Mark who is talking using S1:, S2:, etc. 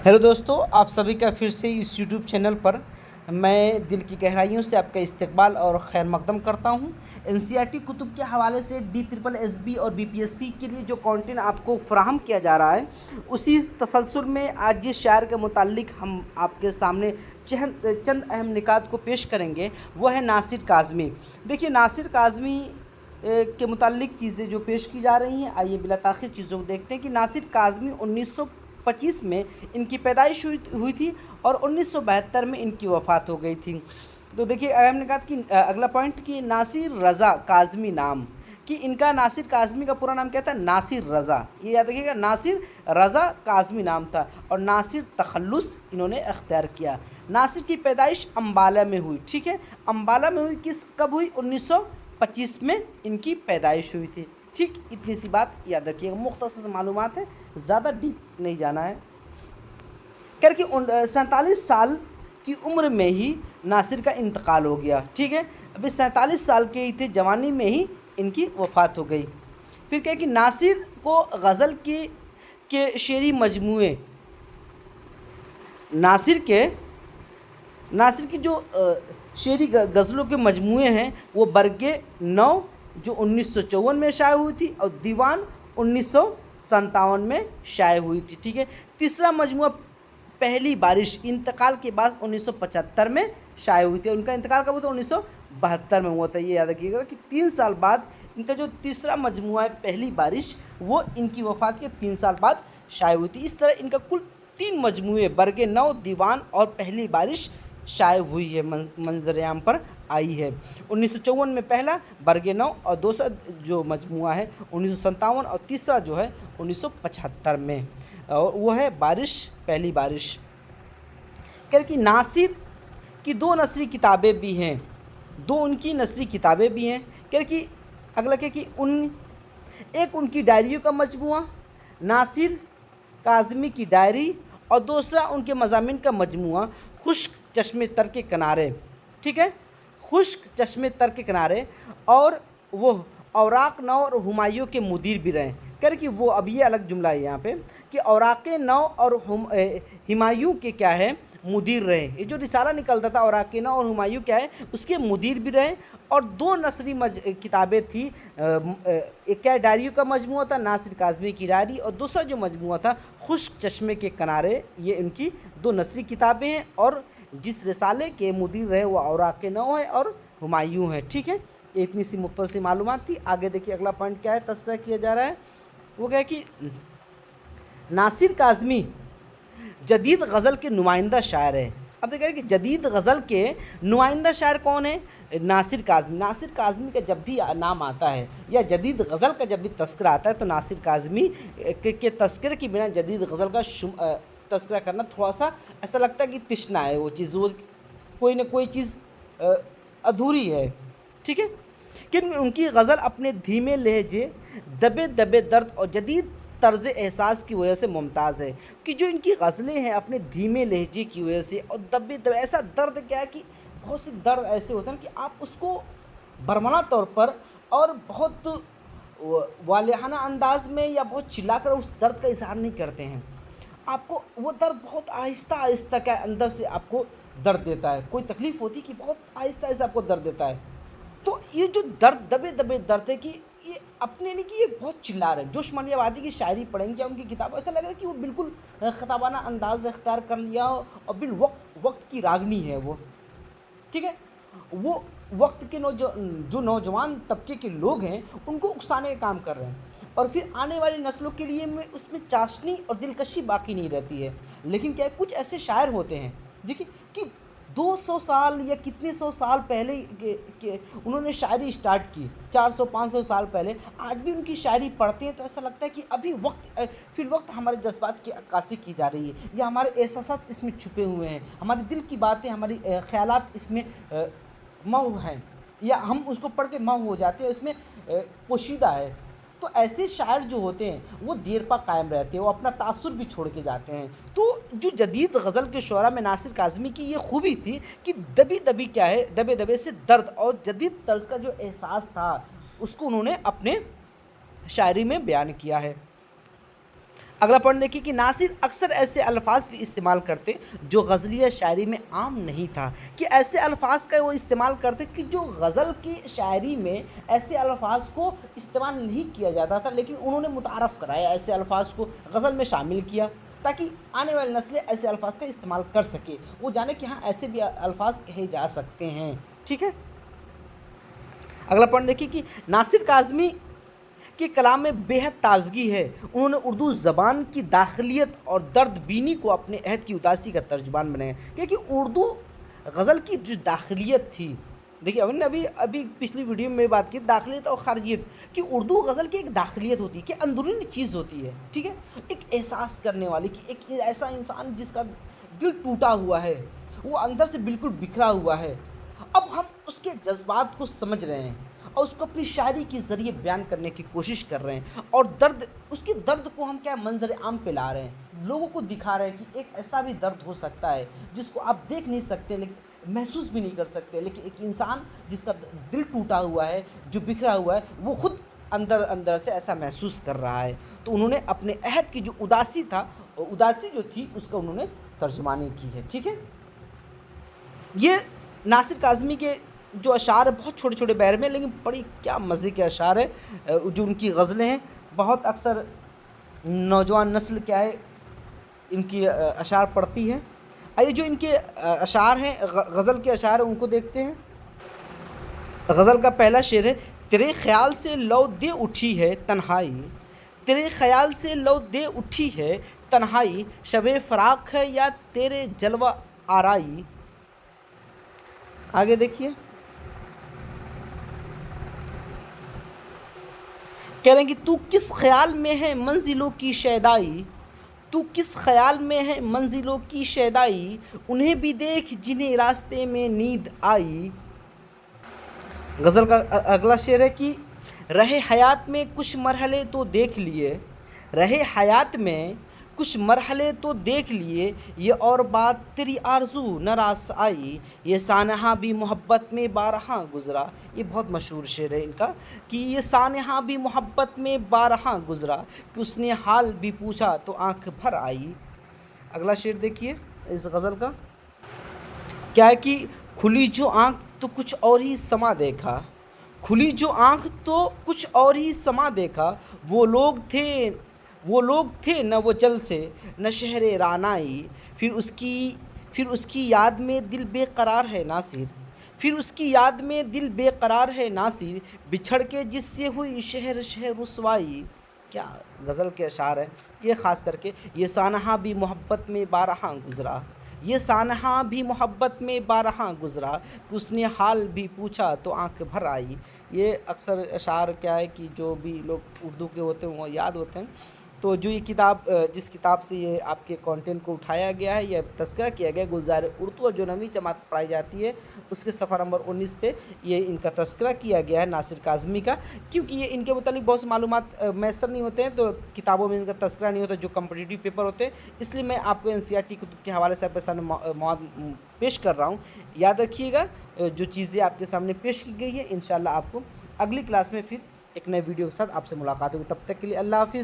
S1: Hello दोस्तों, आप सभी का फिर से इस यूट्यूब चैनल पर मैं दिल की गहराइयों से आपका इस्तकबाल और खैर मकदम करता हूं। एनसीईआरटी कुतुब के हवाले से DSSB और BPSC के लिए जो कंटेंट आपको फराहम किया जा रहा है, उसी तसलसल में आज जिस शायर के मुताल्लिक हम आपके सामने चंद अहम निकात को पेश करेंगे, वो है नासिर काज़मी। देखिए, नासिर काज़मी के मुताल्लिक चीज़ें जो पेश की जा रही हैं, आइए बिला ताख़ीर चीज़ों को देखते हैं कि नासिर काज़मी 1925 में इनकी पैदाइश हुई थी और 1972 में इनकी वफ़ात हो गई थी। तो देखिए, हमने कहा कि अगला पॉइंट कि नासिर रज़ा काज़मी नाम, कि इनका नासिर काज़मी का पूरा नाम क्या था? नासिर रज़ा। ये याद रखिएगा, नासिर रज़ा काज़मी नाम था और नासिर तखल्लुस इन्होंने अख्तियार किया। नासिर की पैदाइश अम्बाला में हुई, ठीक है। अम्बाला में हुई, कब हुई? 1925 में इनकी पैदाइश हुई थी, ठीक। इतनी सी बात याद रखिएगा, मुख्तसर मालूमात है, ज़्यादा डीप नहीं जाना है। कर कि 47 साल की उम्र में ही नासिर का इंतकाल हो गया, ठीक है। अभी 47 साल के ही थे, जवानी में ही इनकी वफ़ात हो गई। फिर क्या कि नासिर को गज़ल के शेरी मजमूए, नासिर की जो शेरी गज़लों के मजमूए हैं, वो बरगे नौ जो 1954 में शाये हुई थी और दीवान 1957 में शाये हुई थी, ठीक है। तीसरा मजमूआ पहली बारिश इंतकाल के बाद 1975 में शाये हुई थी। उनका इंतकाल कब हुआ था? 1972 में हुआ था। ये याद रखिएगा कि 3 साल बाद इनका जो तीसरा मजमूआ है पहली बारिश, वो इनकी वफ़ात के 3 साल बाद शाये हुई थी। इस तरह इनका कुल 3 मजमूए बरगे नौ, दीवान और पहली बारिश शाये हुई है, मंजर-ए-आम पर आई है। 1954 में पहला बरगे नौ और दूसरा जो मजमूआ है 1957 और तीसरा जो है 1975 में, और वो है बारिश, पहली बारिश। कह कि नासिर की 2 नसरी किताबें भी हैं, 2 उनकी नसरी किताबें भी हैं। कह कि अगला क्या कि एक उनकी डायरियों का मजमूआ नासिर काज़मी की डायरी और दूसरा उनके मज़ामीन का मजमूआ खुश्क चश्मे तर के किनारे, ठीक है। खुश्क चश्मे तर के किनारे, और वो औराक नौ और हुमायूं के मुदीर भी रहे। कह कि वो, अब ये अलग जुमला है यहाँ पे कि औराक नौ और हुमायूं के क्या है? मुदीर रहे। ये जो रिसाला निकलता था औराक नौ और हुमायूं क्या है? उसके मुदीर भी रहे। और 2 नसरी किताबें थी, एक क्या डायरियों का मजमूआ था नासिर काज़मी की डायरी, और दूसरा जो मजमूआ था खुश्क चश्मे के किनारे। ये इनकी 2 नसरी किताबें हैं और जिस रिसाले के मुदीर रहे वो औराक नौ है और हुमायूं है, ठीक है। ये इतनी सी मुख्तसर मालूमात थी। आगे देखिए अगला पॉइंट क्या है, तस्करा किया जा रहा है। वो क्या है कि नासिर काज़मी जदीद गज़ल के नुमाइंदा शायर है। अब देखिए कि जदीद गज़ल के नुमाइंदा शायर कौन है? नासिर काज़मी। नासिर काज़मी का जब भी नाम आता है या जदीद गज़ल का जब भी तस्करा आता है, तो नासिर काज़मी के तस्करे के बिना जदीद गज़ल का तस्करा करना थोड़ा सा ऐसा लगता है कि तिश्ना है, वो चीज़, वो कोई ना कोई चीज़ अधूरी है, ठीक है। कि उनकी गज़ल अपने धीमे लहजे, दबे दबे दर्द और जदीद तर्ज़ एहसास की वजह से मुमताज़ है। कि जो इनकी गज़लें हैं अपने धीमे लहजे की वजह से और दबे दबे, ऐसा दर्द क्या है कि बहुत से दर्द ऐसे होते हैं कि आप उसको बरमला तौर पर और बहुत वालिहाना अंदाज में या बहुत चिल्लाकर उस दर्द का इज़हार नहीं करते हैं। आपको वो दर्द बहुत आहिस्ता आहिस्ता क्या अंदर से आपको दर्द देता है। कोई तकलीफ़ होती है कि बहुत आहिस्ता आहिस्ता आपको दर्द देता है। तो ये जो दर्द, दबे दबे दर्द है कि ये अपने नहीं कि ये बहुत चिल्ला रहे हैं। जोश मानियावादी की शायरी पढ़ेंगे, उनकी किताब, ऐसा लग रहा है कि वो बिल्कुल ख़ताबाना अंदाज़ इख्तियार कर लिया हो और बिल वक्त की रागनी है वो, ठीक है। वो वक्त के जो नौजवान तबके के लोग हैं उनको उकसाने का काम कर रहे हैं, और फिर आने वाली नस्लों के लिए में उसमें चाशनी और दिलकशी बाकी नहीं रहती है। लेकिन क्या है, कुछ ऐसे शायर होते हैं, देखिए कि 200 साल या कितने सौ साल पहले के उन्होंने शायरी स्टार्ट की, 400-500 साल पहले। आज भी उनकी शायरी पढ़ते हैं तो ऐसा लगता है कि अभी फिर वक्त हमारे जज्बात की अक्कासी की जा रही है, या हमारे एहसासात इसमें छुपे हुए हैं, हमारे दिल की बातें, हमारी ख़यालात इसमें महव हैं, या हम उसको पढ़ के महव हो जाते हैं, इसमें पोशीदा है। तो ऐसे शायर जो होते हैं वो देर पा कायम रहते हैं, वो अपना तासुर भी छोड़ के जाते हैं। तो जो जदीद गज़ल के शुअरा में नासिर काज़मी की ये खूबी थी कि दबी दबी क्या है, दबे दबे से दर्द और जदीद तर्ज का जो एहसास था उसको उन्होंने अपने शायरी में बयान किया है। اگلا پوائنٹ دیکھیے کہ ناصر اکثر ایسے الفاظ بھی استعمال کرتے جو غزلیہ شاعری میں عام نہیں تھا، کہ ایسے الفاظ کا وہ استعمال کرتے کہ جو غزل کی شاعری میں ایسے الفاظ کو استعمال نہیں کیا جاتا تھا، لیکن انہوں نے متعارف کرایا ایسے الفاظ کو، غزل میں شامل کیا تاکہ آنے والی نسلیں ایسے الفاظ کا استعمال کر سکے، وہ جانے کہ ہاں ایسے بھی الفاظ کہے جا سکتے ہیں، ٹھیک ہے۔ اگلا پوائنٹ دیکھیے کہ ناصر کاظمی کے کلام میں بےحد تازگی ہے، انہوں نے اردو زبان کی داخلیت اور درد بینی کو اپنے عہد کی اداسی کا ترجمان بنایا، کیونکہ اردو غزل کی جو داخلیت تھی، دیکھیے ہم نے ابھی پچھلی ویڈیو میں بات کی داخلیت اور خارجیت، کہ اردو غزل کی ایک داخلیت ہوتی ہے، کہ اندرونی چیز ہوتی ہے، ٹھیک ہے، ایک احساس کرنے والی، کہ ایک ایسا انسان جس کا دل ٹوٹا ہوا ہے، وہ اندر سے بالکل بکھرا ہوا ہے، اب ہم اس کے جذبات کو سمجھ رہے ہیں اور اس کو اپنی شاعری کے ذریعے بیان کرنے کی کوشش کر رہے ہیں، اور اس کے درد کو ہم کیا منظر عام پہ لا رہے ہیں، لوگوں کو دکھا رہے ہیں کہ ایک ایسا بھی درد ہو سکتا ہے جس کو آپ دیکھ نہیں سکتے، لیکن محسوس بھی نہیں کر سکتے، لیکن ایک انسان جس کا دل ٹوٹا ہوا ہے، جو بکھرا ہوا ہے، وہ خود اندر سے ایسا محسوس کر رہا ہے، تو انہوں نے اپنے عہد کی جو اداسی جو تھی اس کا انہوں نے ترجمانی کی ہے، ٹھیک ہے۔ یہ ناصر کاظمی کے جو اشعار ہیں بہت چھوٹے چھوٹے بحر میں، لیکن بڑی کیا مزے کے اشعار ہیں، جو ان کی غزلیں ہیں، بہت اکثر نوجوان نسل کیا ہے ان کی اشعار پڑھتی ہے۔ آئیے جو ان کے اشعار ہیں، غزل کے اشعار ہیں، ان کو دیکھتے ہیں۔ غزل کا پہلا شعر ہے، تیرے خیال سے لو دے اٹھی ہے تنہائی، تیرے خیال سے لو دے اٹھی ہے تنہائی، شب فراق ہے یا تیرے جلوہ آرائی۔ آگے دیکھیے، کہہ رہے ہیں کہ تو کس خیال میں ہے منزلوں کی شیدائی، تو کس خیال میں ہے منزلوں کی شیدائی، انہیں بھی دیکھ جنہیں راستے میں نیند آئی۔ غزل کا اگلا شعر ہے کہ رہے حیات میں کچھ مرحلے تو دیکھ لیے، رہے حیات میں کچھ مرحلے تو دیکھ لیے، یہ اور بات تیری آرزو نہ راس آئی، یہ سانحہ بھی محبت میں بارہاں گزرا۔ یہ بہت مشہور شعر ہے ان کا، کہ یہ سانحہ بھی محبت میں بارہاں گزرا، کہ اس نے حال بھی پوچھا تو آنکھ بھر آئی۔ اگلا شعر دیکھیے اس غزل کا، کیا ہے کہ کھلی جو آنکھ تو کچھ اور ہی سما دیکھا، کھلی جو آنکھ تو کچھ اور ہی سما دیکھا، وہ لوگ تھے نہ وہ جل سے نہ شہر رعنائی، پھر اس کی یاد میں دل بے قرار ہے ناصر، پھر اس کی یاد میں دل بے قرار ہے ناصر، بچھڑ کے جس سے ہوئی شہر رسوائی۔ کیا غزل کے اشعار ہیں یہ، خاص کر کے یہ سانحہ بھی محبت میں بارہاں گزرا، یہ سانحہ بھی محبت میں بارہاں گزرا، کہ اس نے حال بھی پوچھا تو آنکھ بھر آئی۔ یہ اکثر اشعار کیا ہے کہ جو بھی لوگ اردو کے ہوتے ہیں وہ یاد ہوتے ہیں، تو جو یہ کتاب جس کتاب سے یہ آپ کے کانٹینٹ کو اٹھایا گیا ہے، یہ تذکرہ کیا گیا ہے گلزار اردو، اور جو 9ویں جماعت پڑھائی جاتی ہے اس کے صفحہ نمبر 19 پہ یہ ان کا تذکرہ کیا گیا ہے ناصر کاظمی کا، کیونکہ یہ ان کے متعلق بہت سے معلومات میسر نہیں ہوتے ہیں، تو کتابوں میں ان کا تذکرہ نہیں ہوتا جو کمپٹیٹیو پیپر ہوتے ہیں، اس لیے میں آپ کو NCERT کتب کے حوالے سے آپ کے سامنے مواد پیش کر رہا ہوں۔ یاد رکھیے گا جو چیزیں آپ کے سامنے پیش کی گئی ہیں، انشاءاللہ آپ کو اگلی کلاس میں پھر ایک نئے ویڈیو کے ساتھ آپ سے ملاقات ہوگی، تب تک کے لیے اللہ حافظ۔